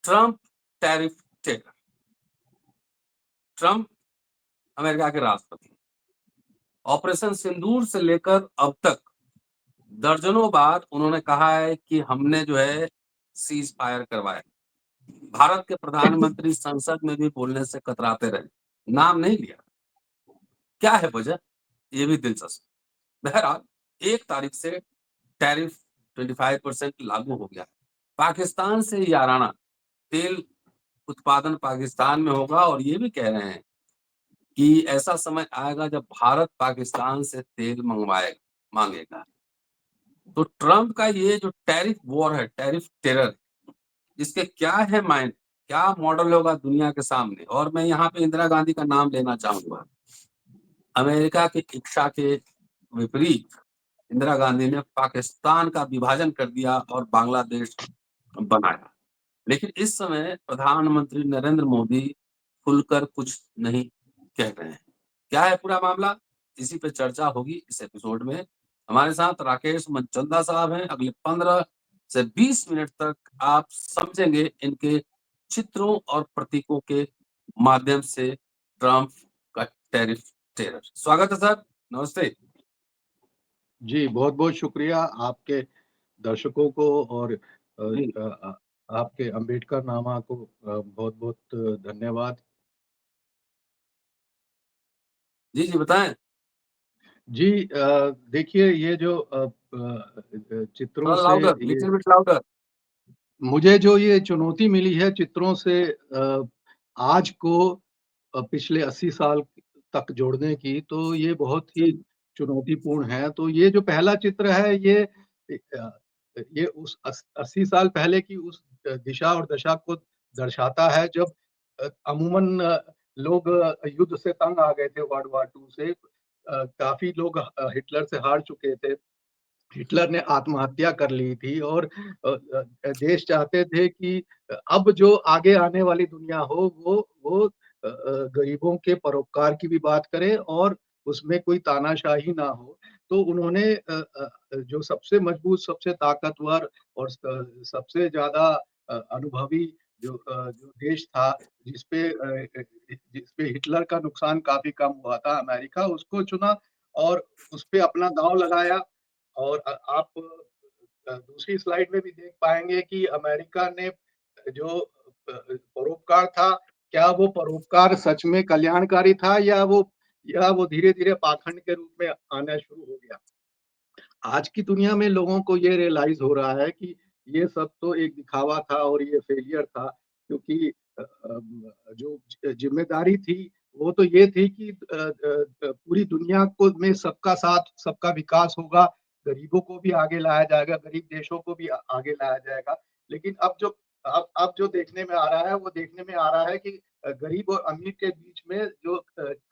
Trump tariff terror. Trump America के राष्ट्रपति, operation सिंदूर से लेकर अब तक दर्जनों बार उन्होंने कहा है कि हमने जो है सीज फायर करवाया। भारत के प्रधानमंत्री संसद में भी बोलने से कतराते रहे, नाम नहीं लिया। क्या है वजह? ये भी दिलचस्प। बहरहाल 1 तारीख से टैरिफ 25% लागू हो गया। पाकिस्तान से याराना तेल उत्पादन पाकिस्तान में होगा और ये भी कह रहे हैं कि ऐसा समय आएगा जब भारत पाकिस्तान से तेल मांगेगा। तो ट्रंप का ये जो टैरिफ वॉर है, टैरिफ टेरर, इसके क्या है मायने, क्या मॉडल होगा दुनिया के सामने? और मैं यहाँ पे इंदिरा गांधी का नाम लेना चाहूंगा। अमेरिका की इच्छा के विपरीत इंदिरा गांधी ने पाकिस्तान का विभाजन कर दिया और बांग्लादेश बनाया। लेकिन इस समय प्रधानमंत्री नरेंद्र मोदी खुलकर कुछ नहीं कह रहे हैं। क्या है पूरा मामला? इसी पे चर्चा होगी इस एपिसोड में। हमारे साथ राकेश मनचंदा साहब हैं। अगले 15 से 20 मिनट तक आप समझेंगे इनके चित्रों और प्रतीकों के माध्यम से ट्रंप का टैरिफ टेरर। स्वागत है सर, नमस्ते। जी, बहुत-बहुत शुक्रिया आपके दर्शकों को और जी आपके अम्बेडकर नामा को बहुत-बहुत धन्यवाद। जी जी बताएं। जी देखिए ये जो चित्रों थोड़ा से लाउडर, ये लिटिल बिट लाउडर। मुझे जो ये चुनौती मिली है चित्रों से आज को पिछले 80 साल तक जोड़ने की, तो ये बहुत ही जी चुनौतीपूर्ण है। तो ये जो पहला चित्र है ये उस 80 साल पहले की उस दिशा और दशा को दर्शाता है जब अमूमन लोग युद्ध से तंग आ गए थे वर्ल्ड वॉर 2 से। काफ़ी लोग हिटलर से हार चुके थे। हिटलर ने आत्महत्या कर ली थी और देश चाहते थे कि अब जो आगे आने वाली दुनिया हो वो गरीबों के परोपकार की भी बात करे और उसमें कोई तानाशाही ना हो। तो उन्होंने जो सबसे मजबूत, सबसे ताकतवर और सबसे ज़्यादा अनुभवी जो देश था जिसपे हिटलर का नुकसान काफ़ी कम हुआ था, अमेरिका, उसको चुना और उसपे अपना दाँव लगाया। और आप दूसरी स्लाइड में भी देख पाएँगे कि अमेरिका ने जो परोपकार था, क्या वो परोपकार सच में कल्याणकारी था या वो धीरे-धीरे पाखंड के रूप में आना शुरू हो गया। आज की दुनिया में लोगों को ये रियलाइज़ हो रहा है कि ये सब तो एक दिखावा था और ये फेलियर था क्योंकि जो ज़िम्मेदारी थी, वो तो ये थी कि पूरी दुनिया को में सबका साथ, सबका विकास होगा, गरीबों को भी आगे लाया जाएगा, गरीब देशों को भी आगे लाया जाएगा। लेकिन अब जो देखने में आ रहा है, वो देखने में आ रहा है कि गरीब और अमीर के बीच में जो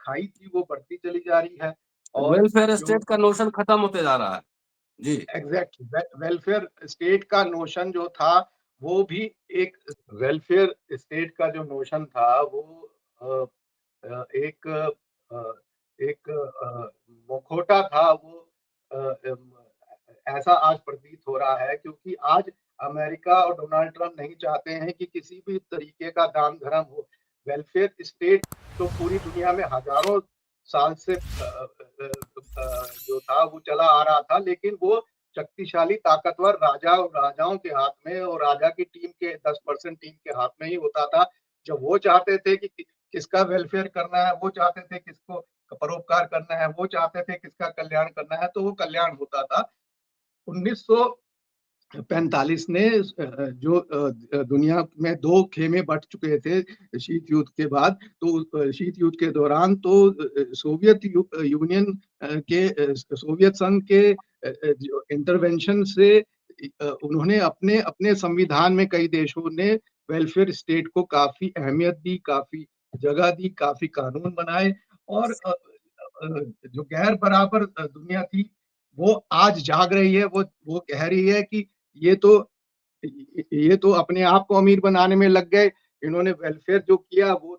खाई थी, वो बढ़ती चली जा रही है और वेलफेयर जो स्टेट का नोशन खत्म होते जा रहा है। जी एग्जैक्टली वेलफेयर स्टेट का नोशन जो था वो भी एक वेलफेयर स्टेट का जो नोशन था वो अ, अ, एक अ, एक मुखौटा था वो अ, अम, ऐसा आज प्रतीत हो रहा है क्योंकि आज अमेरिका और डोनाल्ड ट्रंप नहीं चाहते हैं कि किसी भी तरीके का दान धर्म हो। वेलफेयर स्टेट तो पूरी दुनिया में हजारों साल से जो था वो चला आ रहा था लेकिन वो शक्तिशाली ताकतवर राजा और राजाओं के हाथ में और राजा की टीम के 10% टीम के हाथ में ही होता था। जब वो चाहते थे कि किसका वेलफेयर करना है, वो चाहते थे किसको परोपकार करना है, वो चाहते थे किसका कल्याण करना है, तो वो कल्याण होता था। 1945 ने दुनिया में 2 खेमे बँट चुके थे शीत युद्ध के बाद। तो शीत युद्ध के दौरान तो यूनियन सोवियत संघ के जो इंटरवेंशन से उन्होंने अपने अपने संविधान में कई देशों ने वेलफेयर स्टेट को काफ़ी अहमियत दी, काफ़ी जगह दी, काफ़ी कानून बनाए और जो गैर बराबर दुनिया थी, वो आज जाग रही है, वो कह रही है कि ये तो ये तो अपने आप को अमीर बनाने में लग गए। इन्होंने वेलफेयर जो किया वो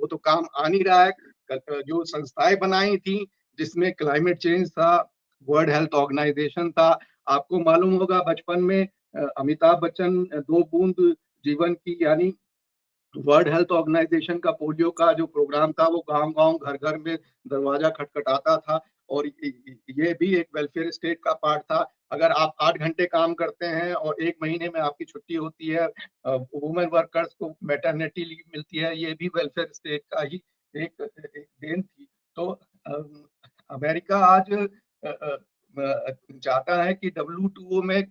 तो काम आ नहीं रहा है। जो संस्थाएँ बनाई थी जिसमें क्लाइमेट चेंज था, वर्ल्ड हेल्थ ऑर्गेनाइजेशन था। आपको मालूम होगा बचपन में अमिताभ बच्चन 2 बूंद जीवन की, यानी वर्ल्ड हेल्थ ऑर्गेनाइजेशन का पोलियो का जो प्रोग्राम था, वो गाँव-गाँव, घर-घर में दरवाज़ा खटखटाता था, और ये भी एक वेलफेयर स्टेट का पार्ट था। अगर आप 8 घंटे काम करते हैं और 1 महीने में आपकी छुट्टी होती है, वुमेन वर्कर्स को मैटरनिटी लीव मिलती है, ये भी वेलफेयर स्टेट का ही एक एक देन थी। तो अमेरिका आज चाहता है कि डब्ल्यूटीओ में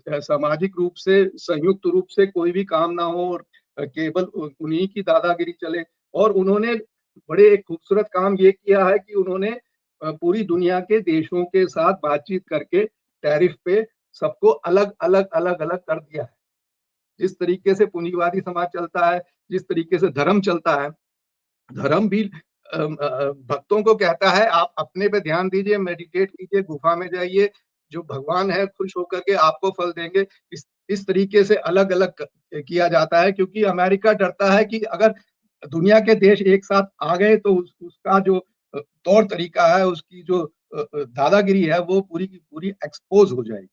सामाजिक रूप से, संयुक्त रूप से कोई भी काम ना हो, और केवल उन्हीं की दादागिरी चले। और उन्होंने बड़े एक खूबसूरत काम ये किया है कि उन्होंने पूरी दुनिया के देशों के साथ बातचीत करके टैरिफ पे सबको अलग-अलग, अलग-अलग कर दिया है। जिस तरीके से पूंजीवादी समाज चलता है, जिस तरीके से धर्म चलता है, धर्म भी भक्तों को कहता है आप अपने पे ध्यान दीजिए, मेडिटेट कीजिए, गुफा में जाइए, जो भगवान है खुश होकर के आपको फल देंगे। इस तरीके से अलग-अलग किया जाता है, क्योंकि अमेरिका डरता है कि अगर दुनिया के देश एक साथ आ गए तो उसका जो तौर तरीका है, उसकी जो दादागिरी है, वो पूरी की पूरी एक्सपोज़ हो जाएगी।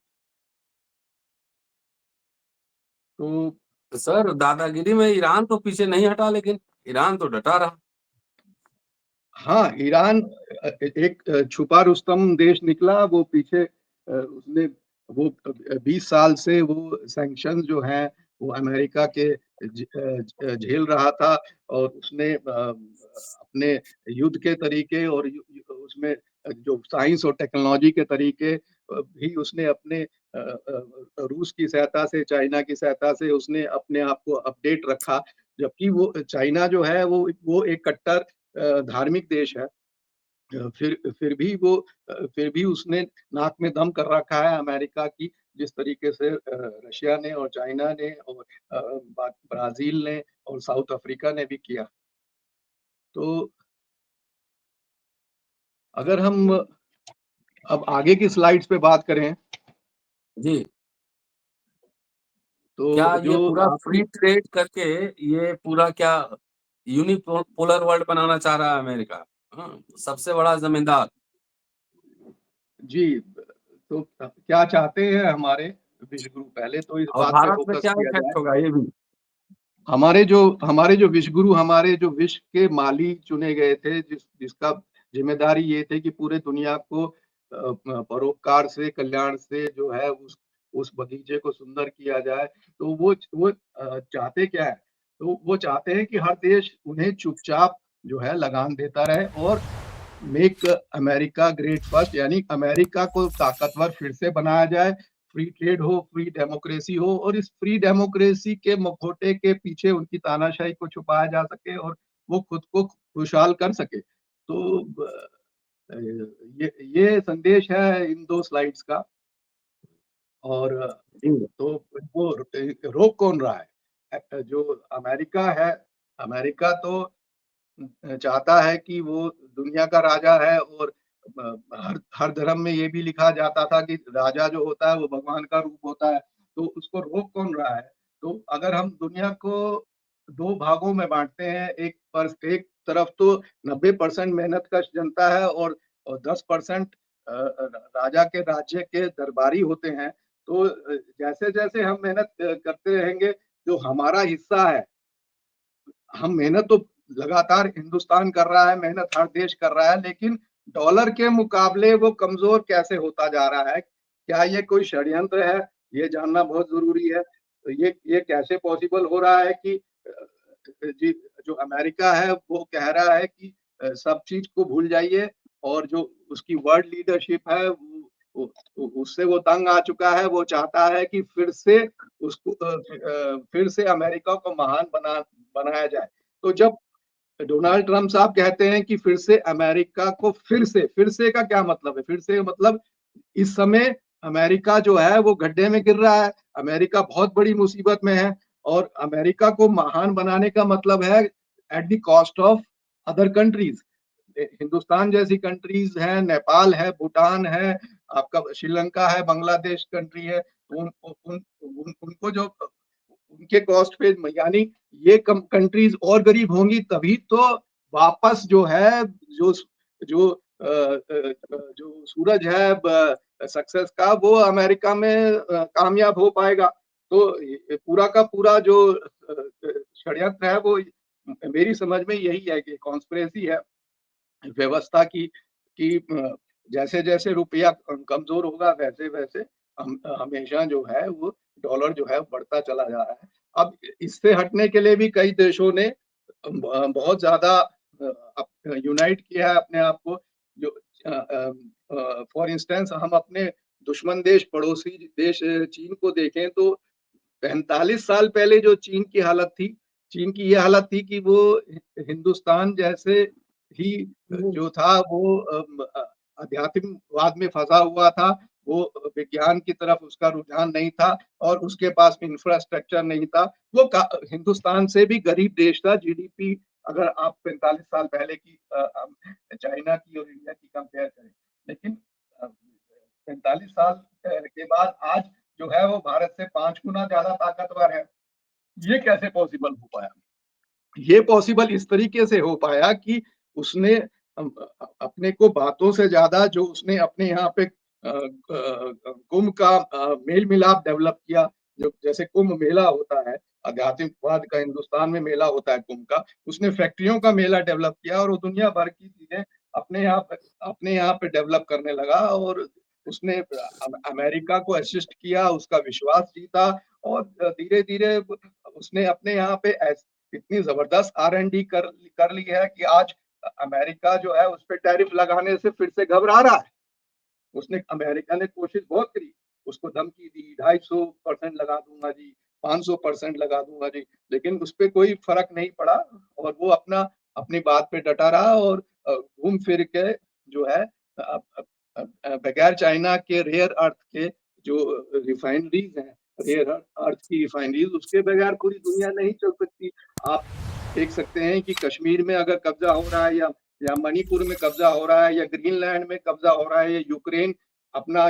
तो सर दादागिरी में ईरान तो पीछे नहीं हटा, लेकिन ईरान तो डटा रहा। हाँ, ईरान एक छुपा रुस्तम देश निकला, वो पीछे उसने वो 20 साल से वो सैंक्शंस जो हैं, वो अमेरिका के झेल रहा था, और उसने अपने युद्ध के तरीके और यु यु उसमें जो साइंस और टेक्नोलॉजी के तरीके भी उसने अपने रूस की सहायता से, चाइना की सहायता से उसने अपने आप को अपडेट रखा। जबकि वो चाइना जो है, वो एक कट्टर धार्मिक देश है। फिर भी उसने नाक में दम कर रखा है अमेरिका की, जिस तरीके से रशिया ने और चाइना ने और ब्राज़ील ने और साउथ अफ्रीका ने भी किया। तो अगर हम अब आगे की स्लाइड्स पे बात करें, जी, क्या तो ये जो पूरा आपकी फ्री ट्रेड करके ये पूरा क्या पोलर वर्ल्ड बनाना चाह रहा है अमेरिका? हाँ, सबसे बड़ा ज़मींदार। जी, तो क्या चाहते हैं हमारे विश्व गुरु? पहले तो इस और बात पे भारत में फ़ोकस क्या किया जाए। इफ़ेक्ट होगा ये भी? हमारे जो विश्व गुरु, हमारे जो विश्व के माली चुने गए थे, जिसका ज़िम्मेदारी ये थे कि पूरे दुनिया को परोपकार से, कल्याण से जो है उस बगीचे को सुंदर किया जाए। तो वो चाहते क्या है? तो वो चाहते हैं कि हर देश उन्हें चुपचाप जो है लगान देता रहे, और मेक अमेरिका ग्रेट फर्स्ट, यानी अमेरिका को ताकतवर फिर से बनाया जाए, फ्री ट्रेड हो, फ्री डेमोक्रेसी हो, और इस फ्री डेमोक्रेसी के मुखौटे के पीछे उनकी तानाशाही को छुपाया जा सके, और वो खुद को खुशहाल कर सके। तो अ, ये संदेश है इन 2 स्लाइड्स का। और जी, तो वो रोक कौन रहा है? जो अमेरिका है, अमेरिका तो चाहता है कि वो दुनिया का राजा है, और हर हर धर्म में ये भी लिखा जाता था कि राजा जो होता है वो भगवान का रूप होता है। तो उसको रोक कौन रहा है? तो अगर हम दुनिया को 2 भागों में बाँटते हैं, एक तरफ तो 90% मेहनतकश जनता है, और 10% राजा के राज्य के दरबारी होते हैं। तो जैसे-जैसे हम मेहनत करते रहेंगे, जो हमारा हिस्सा है, हम मेहनत तो लगातार हिंदुस्तान कर रहा है, मेहनत हर देश कर रहा है, लेकिन डॉलर के मुकाबले वो कमज़ोर कैसे होता जा रहा है? क्या ये कोई षड्यंत्र है? ये जानना बहुत ज़रूरी है। तो ये कैसे पॉसिबल हो रहा है कि जी, जो अमेरिका है वो कह रहा है कि सब चीज़ को भूल जाइए, और जो उसकी वर्ल्ड लीडरशिप है उससे वो तंग आ चुका है, वो चाहता है कि फिर से अमेरिका को महान बनाया जाए। तो जब डोनाल्ड ट्रम्प साहब कहते हैं कि फिर से अमेरिका को फिर से का क्या मतलब है? फिर से मतलब इस समय अमेरिका जो है वो गड्ढे में गिर रहा है, अमेरिका बहुत बड़ी मुसीबत में है, और अमेरिका को महान बनाने का मतलब है at the cost of other countries. Hindustan जैसी कंट्रीज़ हैं, नेपाल है, भूटान है, आपका श्रीलंका है, बांग्लादेश कंट्री है, उन उन उन उनको जो उनके कॉस्ट पे, यानी ये कम कंट्रीज़ और गरीब होंगी, तभी तो वापस जो है, जो जो जो सूरज है ब सक्सेस का, वो अमेरिका में कामयाब हो पाएगा। तो ये पूरा का पूरा जो षड्यंत्र है वो मेरी समझ में यही है कि कॉन्स्पिरेसी है व्यवस्था की कि जैसे-जैसे रुपया कमज़ोर होगा वैसे-वैसे हम हमेशा जो है वो डॉलर जो है बढ़ता चला जा रहा है। अब इससे हटने के लिए भी कई देशों ने बहुत ज़्यादा अप यूनाइट किया है अपने आप को जो फॉर इंस्टेंस हम अपने दुश्मन देश, पड़ोसी देश चीन को देखें तो 45 साल पहले जो चीन की हालत थी, चीन की ये हालत थी कि वो हिंदुस्तान जैसे ही हुँ। जो था वो आध्यात्मिकवाद में फँसा हुआ था, वो विज्ञान की तरफ उसका रुझान नहीं था और उसके पास इंफ्रास्ट्रक्चर नहीं था। वो का हिंदुस्तान से भी गरीब देश था, जीडीपी अगर आप 45 साल पहले की चाइना की और इंडिया की कंपेयर करें। लेकिन 45 साल के बाद आज जो है वो भारत से 5 गुना ज़्यादा ताकतवर है। ये कैसे पॉसिबल हो पाया? ये पॉसिबल इस तरीके से हो पाया कि उसने अपने को बातों से ज़्यादा जो उसने अपने यहाँ पे कुंभ का मेल-मिलाप डेवलप किया। जो जैसे कुंभ मेला होता है, आध्यात्मिकवाद का हिंदुस्तान में मेला होता है कुंभ का, उसने फैक्ट्रियों का मेला डेवलप किया और वो दुनिया भर की चीज़ें अपने यहाँ पे डेवलप करने लगा और उसने अमेरिका को असिस्ट किया, उसका विश्वास जीता और धीरे-धीरे उसने अपने यहाँ पे इतनी ज़बरदस्त आर-एन-डी कर ली है कि आज अमेरिका जो है उस पे टैरिफ लगाने से फिर से घबरा रहा है। उसने अमेरिका ने कोशिश बहुत करी, उसको धमकी दी 250% लगा दूँगा जी, 500% लगा दूँगा जी, लेकिन उसपे कोई फ़र्क नहीं पड़ा और वो अपनी बात पे डटा रहा और घूम फिर के जो है बगैर चाइना के रेयर अर्थ के जो रिफाइनरीज़ हैं, रेयर अर्थ की रिफाइनरीज़ उसके बगैर पूरी दुनिया नहीं चल सकती। आप देख सकते हैं कि कश्मीर में अगर कब्ज़ा हो रहा है या मणिपुर में कब्ज़ा हो रहा है या ग्रीनलैंड में कब्ज़ा हो रहा है या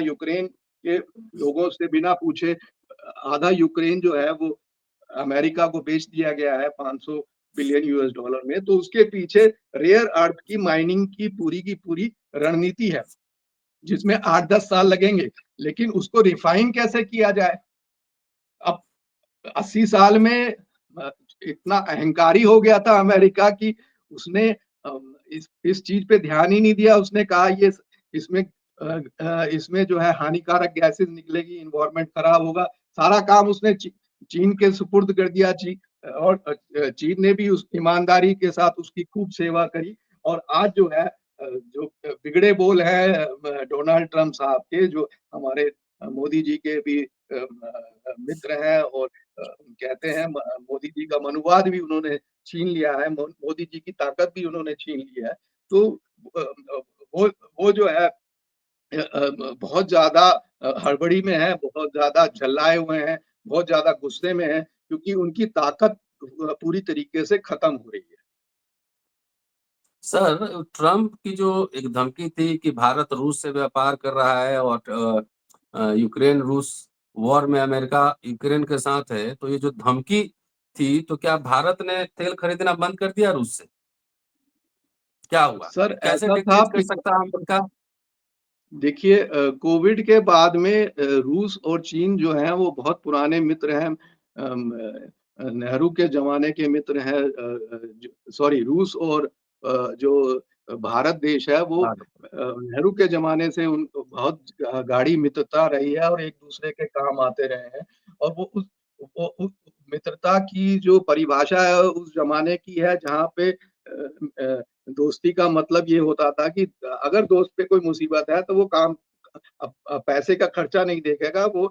यूक्रेन के लोगों से बिना पूछे आधा यूक्रेन जो है वो अमेरिका को बेच दिया गया है 500 बिलियन यूएस डॉलर में, तो उसके पीछे रेयर अर्थ की पूरी रणनीति है, जिसमें 8-10 साल लगेंगे, लेकिन उसको रिफाइन कैसे किया जाए? अब 80 साल में अ, इतना अहंकारी हो गया था अमेरिका कि उसने इस चीज़ पे ध्यान ही नहीं दिया। उसने कहा इसमें इसमें जो है हानिकारक गैसेज़ निकलेगी, एनवायरनमेंट खराब होगा। सारा काम उसने चीन के सुपुर्द कर दिया और चीन ने भी उस ईमानदारी के साथ उसकी खूब सेवा करी और आज जो है जो बिगड़े बोल हैं डोनाल्ड ट्रम्प साहब के जो हमारे मोदी जी के भी मित्र हैं और कहते हैं मोदी जी का मनुवाद भी उन्होंने छीन लिया है, मोदी जी की ताकत भी उन्होंने छीन ली है। तो अ अ, वो जो है बहुत ज़्यादा हड़बड़ी में हैं, बहुत ज़्यादा झल्लाए हुए हैं, बहुत ज़्यादा गुस्से में हैं, क्योंकि उनकी ताकत पूरी तरीके से खत्म हो रही है। सर, ट्रम्प की जो एक धमकी थी कि भारत रूस से व्यापार कर रहा है और यूक्रेन रूस वॉर में अमेरिका यूक्रेन के साथ है, तो ये जो धमकी थी, तो क्या भारत ने तेल खरीदना बंद कर दिया रूस से? क्या हुआ? सर कैसे ऐसा था डिक्टेट कर कि सकता है अमेरिका? देखिए कोविड के बाद में रूस और चीन जो हैं वो बहुत पुराने मित्र हैं। नेहरू के ज़माने के मित्र हैं ज सॉरी रूस और जो भारत देश है वो भारत नेहरू के ज़माने से उन बहुत गाढ़ी मित्रता रही है और एक-दूसरे के काम आते रहे हैं। और उस मित्रता की जो परिभाषा है उस ज़माने की है जहाँ पे दोस्ती का मतलब ये होता था कि अगर दोस्त पे कोई मुसीबत है तो वो काम पैसे का खर्चा नहीं देखेगा, वो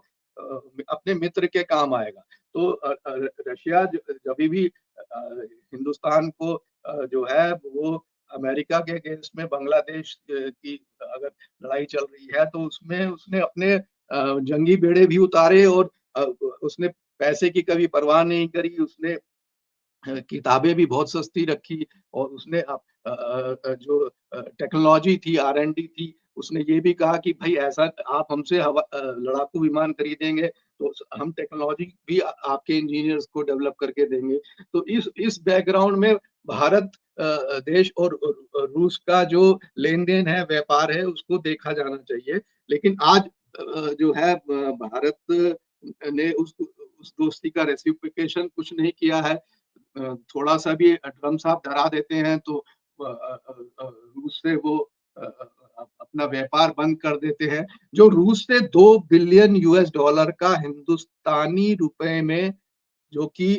अपने मित्र के काम आएगा। तो रशिया जभी भी हिंदुस्तान को जो है वो अमेरिका के अगेंस्ट में बांग्लादेश की अगर लड़ाई चल रही है तो उसमें उसने अपने जंगी बेड़े भी उतारे और उसने पैसे की कभी परवाह नहीं करी, उसने किताबें भी बहुत सस्ती रखी और उसने जो टेक्नोलॉजी थी, आर-एन-डी थी, उसने ये भी कहा कि भई ऐसा आप हमसे लड़ाकू विमान खरीदेंगे, तो हम टेक्नोलॉजी भी आपके इंजीनियर्स को डेवलप करके देंगे। तो इस बैकग्राउंड में भारत देश और रूस का जो लेन-देन है, व्यापार है, उसको देखा जाना चाहिए। लेकिन आज जो है भारत ने उस दोस्ती का रेसिप्रोकेशन कुछ नहीं किया है। थोड़ा-सा भी ट्रम्प साहब डरा देते हैं तो रूस से वो अपना व्यापार बंद कर देते हैं। जो रूस से $2 बिलियन का हिंदुस्तानी रुपए में, जो कि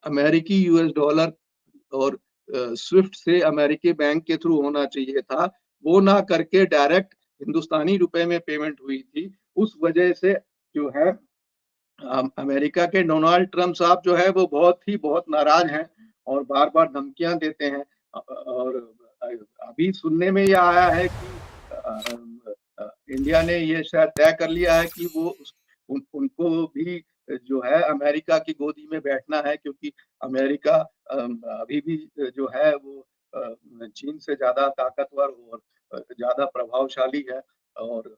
अमेरिकी यूएस डॉलर और स्विफ्ट से अमेरिकी बैंक के थ्रू होना चाहिए था, वो ना करके डायरेक्ट हिंदुस्तानी रुपए में पेमेंट हुई थी। उस वजह से जो है अमेरिका के डोनाल्ड ट्रम्प साहब जो है वो बहुत नाराज़ हैं और बार-बार धमकियाँ देते हैं। और अ, अभी सुनने में ये आया है कि इंडिया ने ये शायद तय कर लिया है कि वो उनको भी जो है अमेरिका की गोदी में बैठना है, क्योंकि अमेरिका अभी भी जो है वो चीन से ज़्यादा ताकतवर और ज़्यादा प्रभावशाली है। और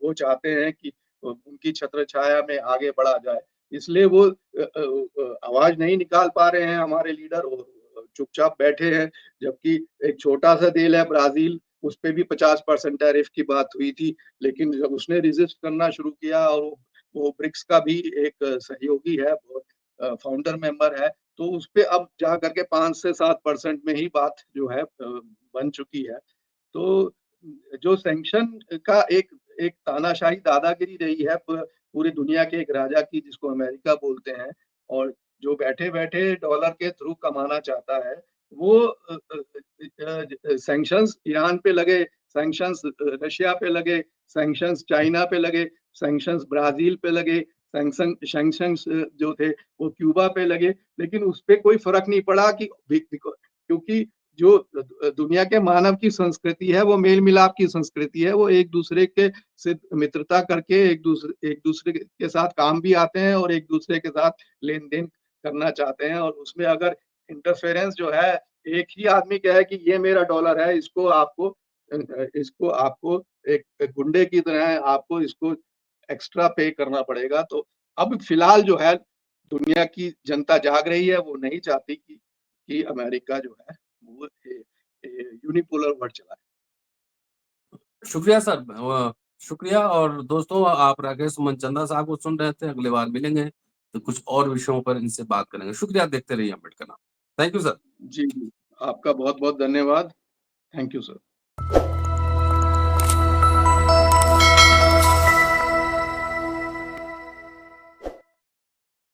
वो चाहते हैं कि उनकी छत्रछाया में आगे बढ़ा जाए। इसलिए वो आवाज़ नहीं निकाल पा रहे हैं हमारे लीडर, और चुपचाप बैठे हैं। जबकि एक छोटा-सा देश है ब्राज़ील, उसपे भी 50% टैरिफ की बात हुई थी, लेकिन जब उसने रेज़िस्ट करना शुरू किया और वो ब्रिक्स का भी एक सहयोगी है, वो फाउंडर मेंबर है, तो उसपे अब जा कर के 5 से 7% में ही बात जो है बन चुकी है। तो जो सैंक्शन का एक एक तानाशाही दादागिरी रही है पूरी दुनिया के एक राजा की, जिसको अमेरिका बोलते हैं, और जो बैठे-बैठे डॉलर के थ्रू कमाना चाहता है, वो सैंक्शंस ईरान पे लगे, सैंक्शंस रशिया पे लगे, सैंक्शंस चाइना पे लगे, सैंक्शंस ब्राज़ील पे लगे, सैंक्शंस जो थे वो क्यूबा पे लगे, लेकिन उसपे कोई फ़र्क नहीं पड़ा कि क्योंकि जो दुनिया के मानव की संस्कृति है, वो मेल-मिलाप की संस्कृति है। वो एक-दूसरे के से मित्रता करके एक-दूसरे के साथ काम भी आते हैं और एक-दूसरे के साथ लेन-देन करना चाहते हैं, और उसमें अगर इंटरफेरेंस जो है, एक ही आदमी कहे कि ये मेरा डॉलर है, इसको आपको एक गुंडे की तरह आपको इसको एक्स्ट्रा पे करना पड़ेगा। तो अब फिलहाल जो है दुनिया की जनता जाग रही है, वो नहीं चाहती कि अमेरिका जो है वो यूनिपोलर वर्ल्ड चलाए। शुक्रिया सर। शुक्रिया। और दोस्तों, आप राकेश मनचंदा साहब को सुन रहे थे। अगली बार मिलेंगे तो कुछ और विषयों पर इनसे बात करेंगे। शुक्रिया, देखते रहिए अम्बेडकर नाम। Thank you sir. जी, जी। आपका बहुत-बहुत धन्यवाद। Thank you sir.